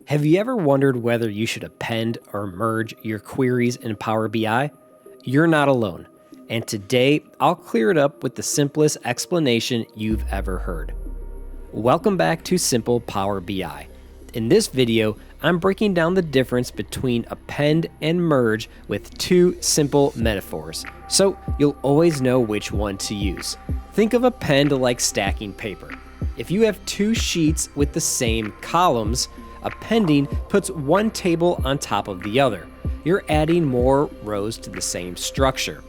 Have you ever wondered whether you should append or merge your queries in Power BI? You're not alone, and today I'll clear it up with the simplest explanation you've ever heard. Welcome back to Simple Power BI. In this video, I'm breaking down the difference between append and merge with two simple metaphors, so you'll always know which one to use. Think of append like stacking paper. If you have two sheets with the same columns, appending puts one table on top of the other. You're adding more rows to the same structure.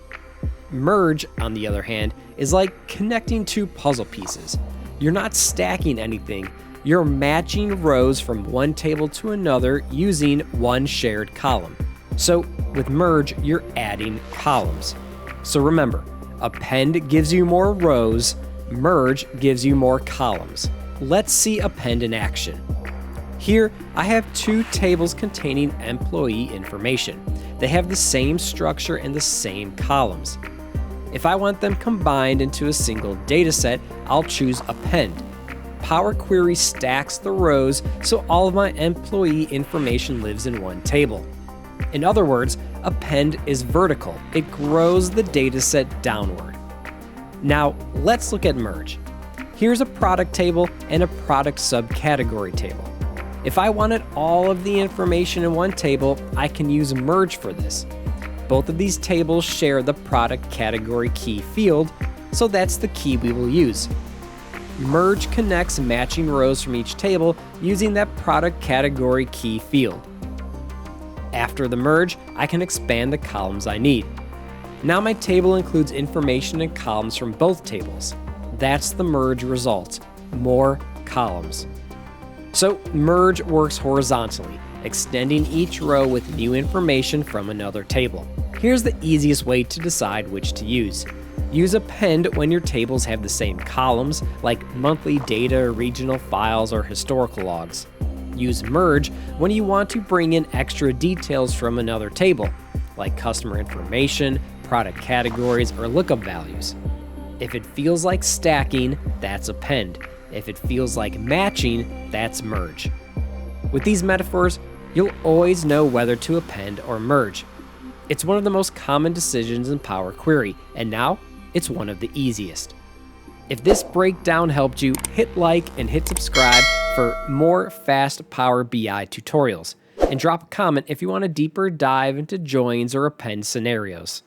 Merge, on the other hand, is like connecting two puzzle pieces. You're not stacking anything, you're matching rows from one table to another using one shared column. So with merge, you're adding columns. So remember, append gives you more rows, merge gives you more columns. Let's see append in action. Here, I have two tables containing employee information. They have the same structure and the same columns. If I want them combined into a single dataset, I'll choose append. Power Query stacks the rows so all of my employee information lives in one table. In other words, append is vertical. It grows the dataset downward. Now, let's look at merge. Here's a product table and a product subcategory table. If I wanted all of the information in one table, I can use merge for this. Both of these tables share the product category key field, so that's the key we will use. Merge connects matching rows from each table using that product category key field. After the merge, I can expand the columns I need. Now my table includes information and columns from both tables. That's the merge result, more columns. So merge works horizontally, extending each row with new information from another table. Here's the easiest way to decide which to use. Use append when your tables have the same columns, like monthly data, regional files, or historical logs. Use merge when you want to bring in extra details from another table, like customer information, product categories, or lookup values. If it feels like stacking, that's append. If it feels like matching, that's merge. With these metaphors, you'll always know whether to append or merge. It's one of the most common decisions in Power Query, and now it's one of the easiest. If this breakdown helped you, hit like and hit subscribe for more fast Power BI tutorials. And drop a comment if you want a deeper dive into joins or append scenarios.